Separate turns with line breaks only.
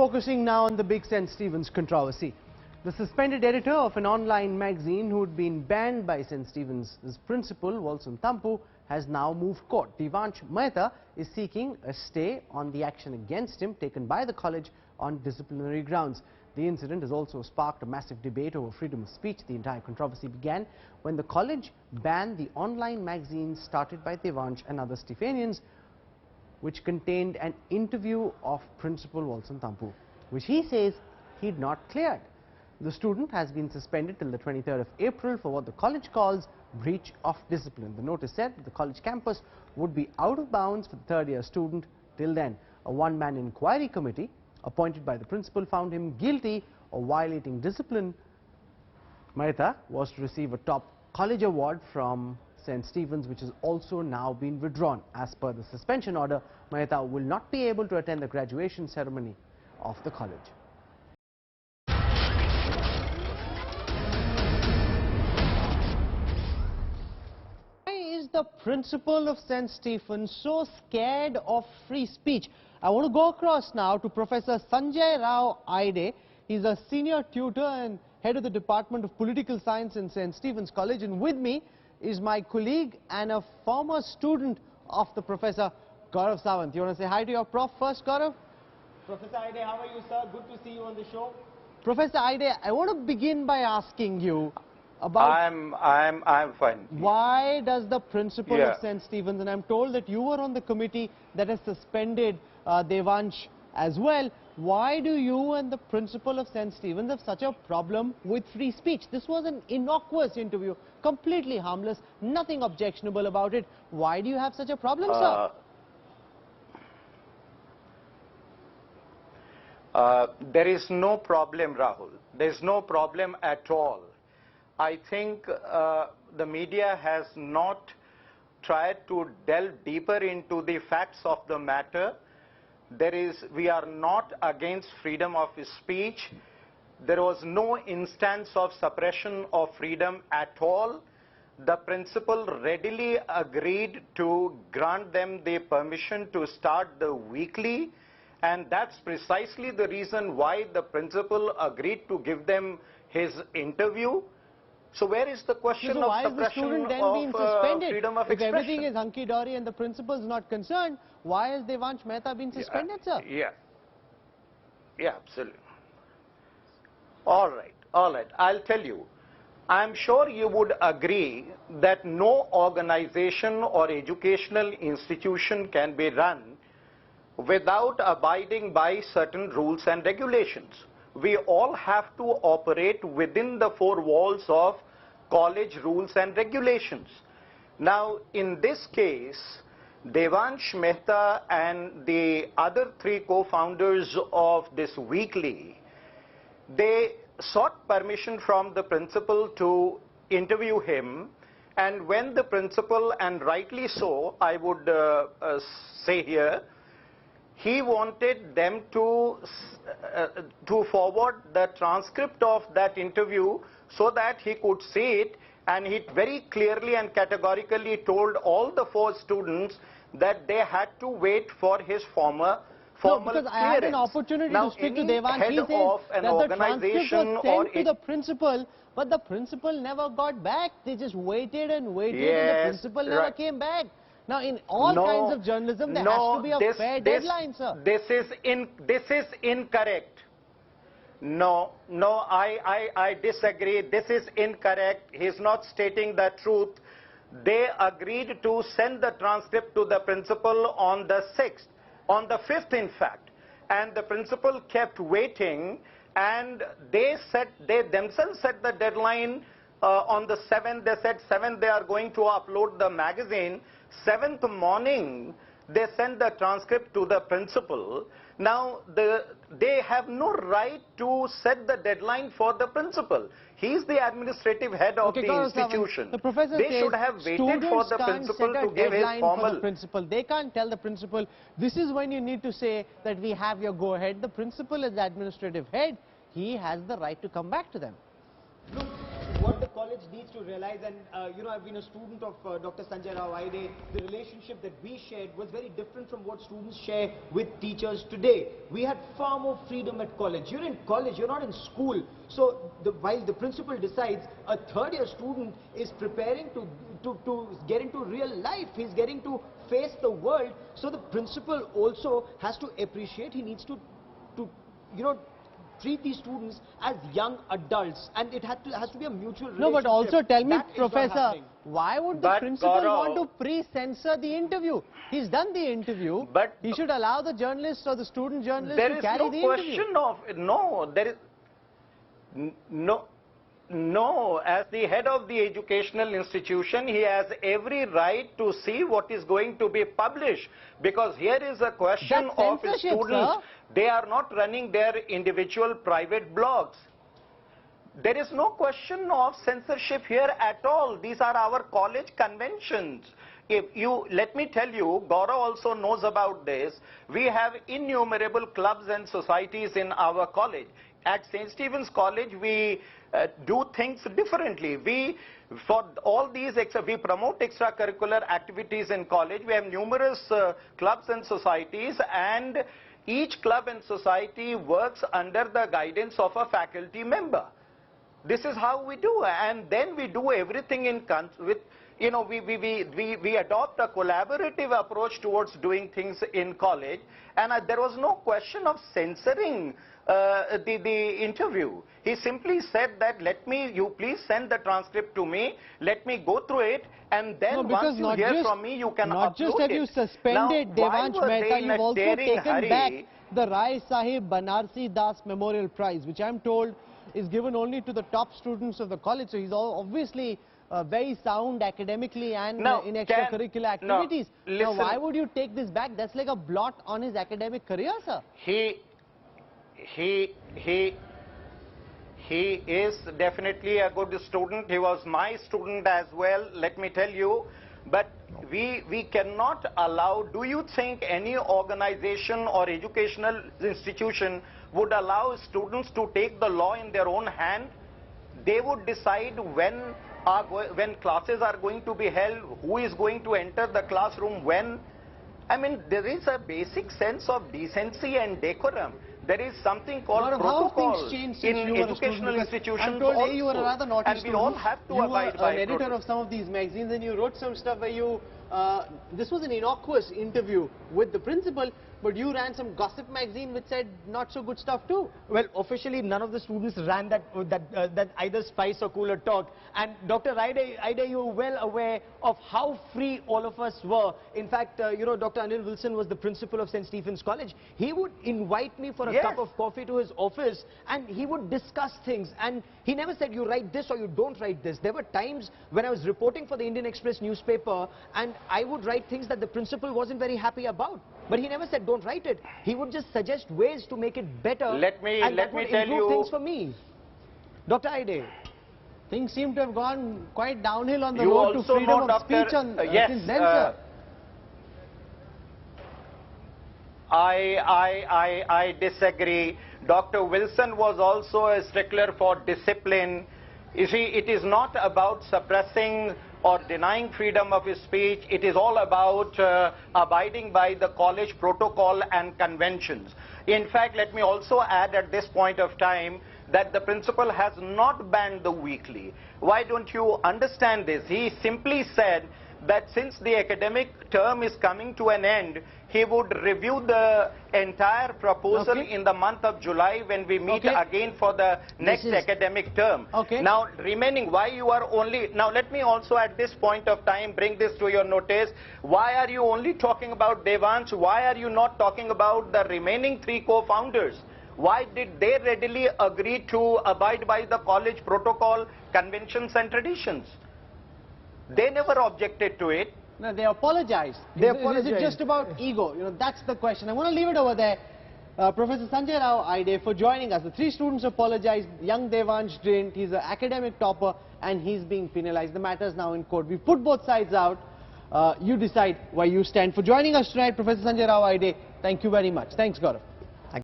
Focusing now on the big St. Stephen's controversy. The suspended editor of an online magazine who had been banned by St. Stephen's' principal, Valson Thampu, has now moved court. Devansh Mehta is seeking a stay on the action against him taken by the college on disciplinary grounds. The incident has also sparked a massive debate over freedom of speech. The entire controversy began when the college banned the online magazine started by Devansh and other Stephanians, which contained an interview of Principal Valson Thampu, which he says he'd not cleared. The student has been suspended till the 23rd of April for what the college calls breach of discipline. The notice said the college campus would be out of bounds for the third-year student till then. A one-man inquiry committee appointed by the principal found him guilty of violating discipline. Mehta was to receive a top college award from St. Stephen's, which has also now been withdrawn. As per the suspension order, Mehta will not be able to attend the graduation ceremony of the college. The principal of St. Stephen's so scared of free speech? I want to go across now to Professor Sanjay Rao Aide. He's a senior tutor and head of the Department of Political Science in St. Stephen's College, and with me is my colleague and a former student of the Professor, Gaurav Sawant. You want to say hi to your prof first, Gaurav?
Professor Aide, how are you, sir? Good to see you on the show.
Professor Aide, I want to begin by asking you about
I'm fine.
Why does the principal of St. Stephen's, and I'm told that you were on the committee that has suspended Devansh as well, why do you and the principal of St. Stephen's have such a problem with free speech? This was an innocuous interview, completely harmless, nothing objectionable about it. Why do you have such a problem, sir?
There is no problem, Rahul. There is no problem at all. I think the media has not tried to delve deeper into the facts of the matter. We are not against freedom of speech. There was no instance of suppression of freedom at all. The principal readily agreed to grant them the permission to start the weekly, and that's precisely the reason why the principal agreed to give them his interview. So where is the question of suppression of freedom of expression?
If everything is hunky-dory and the principal is not concerned, why has Devansh Mehta been suspended, sir?
Yeah, absolutely. All right. I'll tell you. I'm sure you would agree that no organization or educational institution can be run without abiding by certain rules and regulations. We all have to operate within the four walls of college rules and regulations. Now, in this case, Devansh Mehta and the other three co-founders of this weekly, they sought permission from the principal to interview him, and when the principal, and rightly so, I would say here, he wanted them to forward the transcript of that interview so that he could see it, and he very clearly and categorically told all the four students that they had to wait for his formal
because I had an opportunity to speak to Devansh. He says that the transcript was sent to the principal, but the principal never got back. They just waited and waited, and the principal never came back. Now, in all kinds of journalism, there has to be a fair deadline, sir.
This is incorrect. No, I disagree. This is incorrect. He's not stating the truth. They agreed to send the transcript to the principal on the 6th, on the 5th in fact, and the principal kept waiting, and they themselves set the deadline on the 7th. They said 7th they are going to upload the magazine. 7th morning, they sent the transcript to the principal. Now, they have no right to set the deadline for the principal. He is the administrative head of the institution.
The professor
they should have waited for the principal to give his formal.
They can't tell the principal, this is when you need to say that we have your go-ahead. The principal is the administrative head. He has the right to come back to them.
Look, what the college
college needs to realize, and I've been a student of Dr. Sanjay Rao Aide, the relationship that we shared was very different from what students share with teachers today. We had far more freedom at college. You're in college, you're not in school. So while the principal decides, a third-year student is preparing to get into real life. He's getting to face the world. So the principal also has to appreciate, he needs to treat these students as young adults, and it has to be a mutual relationship.
No, but also tell me,
That is not
Professor,
happening.
why would the principal
Gaurav,
want to pre-censor the interview? He's done the interview.
But
he should allow the journalist or the student journalist to carry the interview.
No, as the head of the educational institution, he has every right to see what is going to be published. Because here is a question of students.
Sir.
They are not running their individual private blogs. There is no question of censorship here at all. These are our college conventions. Let me tell you, Gaurav also knows about this. We have innumerable clubs and societies in our college. At St. Stephen's College, we do things differently. We promote extracurricular activities in college. We have numerous clubs and societies, and each club and society works under the guidance of a faculty member. This is how we do, and then we do everything we adopt a collaborative approach towards doing things in college, and there was no question of censoring the interview. He simply said that you please send the transcript to me, let me go through it, and then once you hear from me, you can upload it.
Not just have you suspended Devansh Mehta, you've also taken back the Rai Sahib Banarsi Das Memorial Prize, which I'm told is given only to the top students of the college. So he's obviously very sound academically and in extracurricular activities. Now, why would you take this back? That's like a blot on his academic career, sir.
He is definitely a good student. He was my student as well, let me tell you. But we cannot allow, do you think any organization or educational institution would allow students to take the law in their own hand? They would decide when classes are going to be held, who is going to enter the classroom when. I mean, there is a basic sense of decency and decorum. There is something called protocol in educational institutions.
I'm told you were a rather naughty
and we all have to abide by
an editor of some of these magazines, and you wrote some stuff where you, this was an innocuous interview with the principal, but you ran some gossip magazine which said not so good stuff too.
Well, officially none of the students ran that either spice or cooler talk. And Dr. Aide, you're well aware of how free all of us were. In fact, Dr. Anil Wilson was the principal of St. Stephen's College. He would invite me for a cup of coffee to his office, and he would discuss things. And he never said, you write this or you don't write this. There were times when I was reporting for the Indian Express newspaper, and I would write things that the principal wasn't very happy about. But he never said, don't write it. He would just suggest ways to make it better.
Let me tell you
things for me. Dr. Aide.
Things seem to have gone quite downhill on the road to freedom of speech since then, sir.
I disagree. Dr. Wilson was also a stickler for discipline. You see, it is not about suppressing or denying freedom of speech. It is all about abiding by the college protocol and conventions. In fact, let me also add at this point of time that the principal has not banned the weekly. Why don't you understand this? He simply said that since the academic term is coming to an end, he would review the entire proposal in the month of July when we meet again for the next academic term. Now, remaining, why you are only... Now, let me also at this point of time bring this to your notice. Why are you only talking about Devansh? Why are you not talking about the remaining 3 co-founders? Why did they readily agree to abide by the college protocol, conventions and traditions? They never objected to it.
No, they apologized. Is it just about ego? That's the question. I'm going to leave it over there. Professor Sanjay Rao Aide for joining us. The 3 students apologized. Young Devansh didn't. He's an academic topper and he's being penalized. The matter is now in court. We put both sides out. You decide where you stand. For joining us tonight, Professor Sanjay Rao Aide, thank you very much. Thanks, Gaurav.